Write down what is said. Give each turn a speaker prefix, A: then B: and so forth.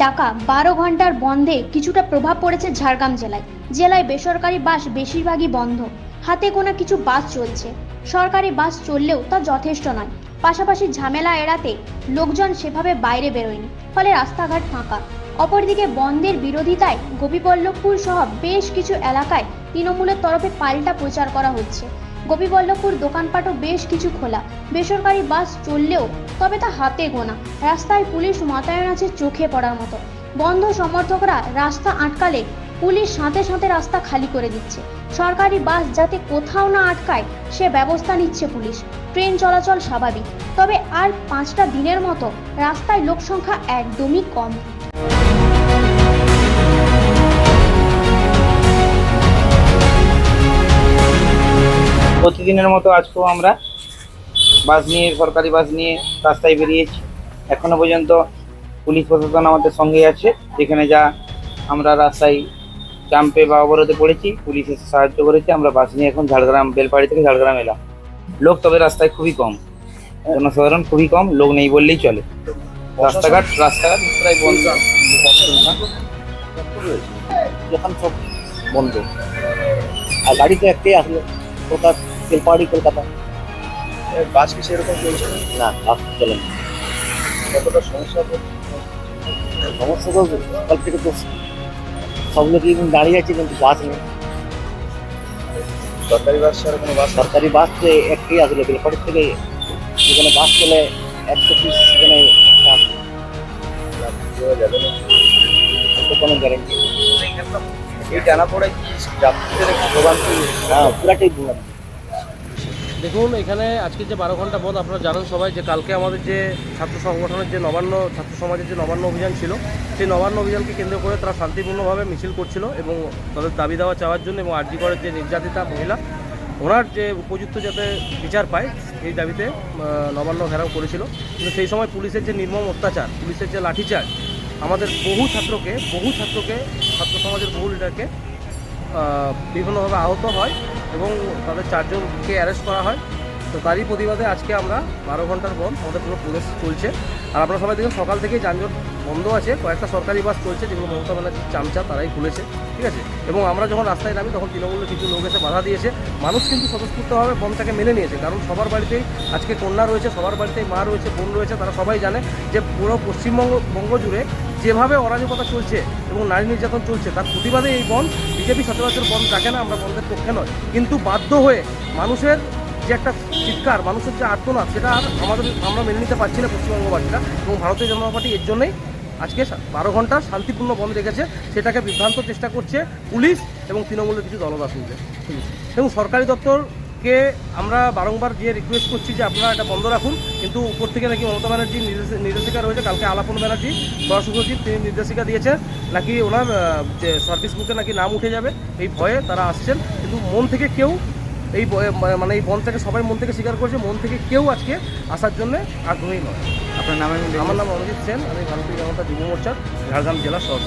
A: ডাকা 12 ঘন্টার বন্ধে কিছুটা প্রভাব পড়েছে ঝাড়গ্রাম জেলায় বেসরকারি বাস বেশিরভাগই বন্ধ। হাতে গোনা কিছু বাস চলছে। সরকারি বাস চললেও তা যথেষ্ট নয়। পাশাপাশি ঝামেলা এড়াতে লোকজন সেভাবে বাইরে বেরোয়নি, ফলে রাস্তাঘাট ফাঁকা। অপরদিকে বন্ধের বিরোধিতায় গোপীবল্লভপুর সহ বেশ কিছু এলাকায় তৃণমূলের তরফে পাল্টা প্রচার করা হচ্ছে। গোপীবল্লভপুর দোকানপাটও বেশ কিছু খোলা। বেসরকারি বাস চললেও তবে তা হাতে গোনা। রাস্তায় পুলিশ মোতায়েন আছে চোখে পড়ার মতো। বন্ধ সমর্থকরা রাস্তা আটকালে পুলিশ সাথে সাথে রাস্তা খালি করে দিচ্ছে। সরকারি বাস যাতে কোথাও না আটকায় সে ব্যবস্থা নিচ্ছে পুলিশ। ট্রেন চলাচল স্বাভাবিক, তবে আর 5টা দিনের মতো রাস্তায় লোক সংখ্যা একদমই কম।
B: প্রতিদিনের মতো আজকেও আমরা সরকারি বাস নিয়ে রাস্তায় বেরিয়েছি। এখনো পর্যন্ত পুলিশ প্রশাসন আমাদের সঙ্গে আছে। যেখানে যা আমরা রাস্তায় জাম্পে বা অবরোধে পড়েছি, পুলিশ এসে সাহায্য করেছে। আমরা বাস নিয়ে এখন ঝাড়গ্রাম, বেলপাহাড়ি থেকে ঝাড়গ্রাম এলাম। লোক তবে রাস্তায় খুবই কম, জনসাধারণ খুবই কম, লোক নেই বললেই চলে। রাস্তাঘাট প্রায় বন্ধ,
C: যখন সব বন্ধ আর গাড়িতে একটাই আসলো, কলকাতা, বেলপাহাড়ি কলকাতা।
D: বাস কি সেরকম চলছে
C: না, বাস চলে না।
D: কতটা সমস্যা
C: সমস্যা তো সকাল থেকে তো সব লোক দাঁড়িয়ে আছে, কিন্তু বাস নেই।
D: সরকারি বাস ছাড়া কোনো বাস
C: সরকারি বাস তো একটাই আসলো, বেলপাহাড়ি থেকে যেখানে বাস চলে 100 পিস, সেখানে
D: দেওয়া যাবে না।
C: কোনো গ্যারেন্টি
D: এই টানা পড়ে কি যাত্রীদের একটু ভোগান্তি?
C: হ্যাঁ, পুরাটাই ভোগান্তি।
E: দেখুন, এখানে আজকে যে 12 ঘন্টা বন্ধ, আপনারা জানেন সবাই যে কালকে আমাদের যে ছাত্র সংগঠনের যে নবান্ন, ছাত্র সমাজের যে নবান্ন অভিযান ছিল, সেই নবান্ন অভিযানকে কেন্দ্র করে তারা শান্তিপূর্ণভাবে মিছিল করছিল এবং তাদের দাবি দেওয়া চাওয়ার জন্য, এবং আরজি করের যে নির্যাতিতা মহিলা, ওনার যে উপযুক্ত যাতে বিচার পায় এই দাবিতে নবান্ন ঘেরাও করেছিল। কিন্তু সেই সময় পুলিশের যে নির্মম অত্যাচার, পুলিশের যে লাঠিচার্জ, আমাদের বহু ছাত্রকে ছাত্র সমাজের বহু লিডারকে বিভিন্নভাবে আহত হয় এবং তাদের 4 জনকে অ্যারেস্ট করা হয়। তো তারই প্রতিবাদে আজকে আমরা 12 ঘন্টার বন্ধ, আমাদের পুরো প্রদেশ চলছে। আর আপনারা সবাই দেখুন, সকাল থেকেই যানজট বন্ধ আছে। কয়েকটা সরকারি বাস চলছে, যেগুলো মমতা ব্যানার্জির চামচা তারাই খুলেছে, ঠিক আছে। এবং আমরা যখন রাস্তায় নামি তখন তৃণমূলের কিছু লোক এসে বাধা দিয়েছে। মানুষ কিন্তু স্বতঃস্ফূর্তভাবে বন্ধটাকে মেনে নিয়েছে, কারণ সবার বাড়িতেই আজকে কন্যা রয়েছে, সবার বাড়িতেই মা রয়েছে, বোন রয়েছে। তারা সবাই জানে যে পুরো পশ্চিমবঙ্গ জুড়ে যেভাবে অরাজকতা চলছে এবং নারী নির্যাতন চলছে, তার প্রতিবাদে এই বন্ধ। বিজেপি সচরাচর বন্ধ রাখে না, আমরা বন্ধের পক্ষে নয়, কিন্তু বাধ্য হয়ে মানুষের যে একটা চিৎকার, মানুষের যে আর্তনাদ, সেটা আর আমরা মেনে নিতে পারছি না পশ্চিমবঙ্গবাসীরা। এবং ভারতীয় জনতা পার্টি এর জন্যই আজকে 12 ঘন্টা শান্তিপূর্ণ বন্ধ রেখেছে। সেটাকে বিভ্রান্ত চেষ্টা করছে পুলিশ এবং তৃণমূলের কিছু দলদাস মিলে। এবং সরকারি দপ্তরকে আমরা বারংবার গিয়ে রিকোয়েস্ট করছি যে আপনারা এটা বন্ধ রাখুন, কিন্তু উপর থেকে নাকি মমতা ব্যানার্জির নির্দেশিকা রয়েছে। কালকে আলাপন ব্যানার্জি পরশুসচিব, তিনি নির্দেশিকা দিয়েছেন নাকি ওনার যে সার্ভিস বুকে নাকি নাম উঠে যাবে, এই ভয়ে তারা আসছেন। কিন্তু মন থেকে কেউ এই বন্ধটাকে সবাই মন থেকে স্বীকার করছে, মন থেকে কেউ আজকে আসার জন্য আগ্রহী নয়।
B: আপনার নাম?
E: আমার নাম অমরজিৎ সেন, আমি ভারতীয় জনতা যুব মোর্চার ঝাড়গ্রাম জেলা সহ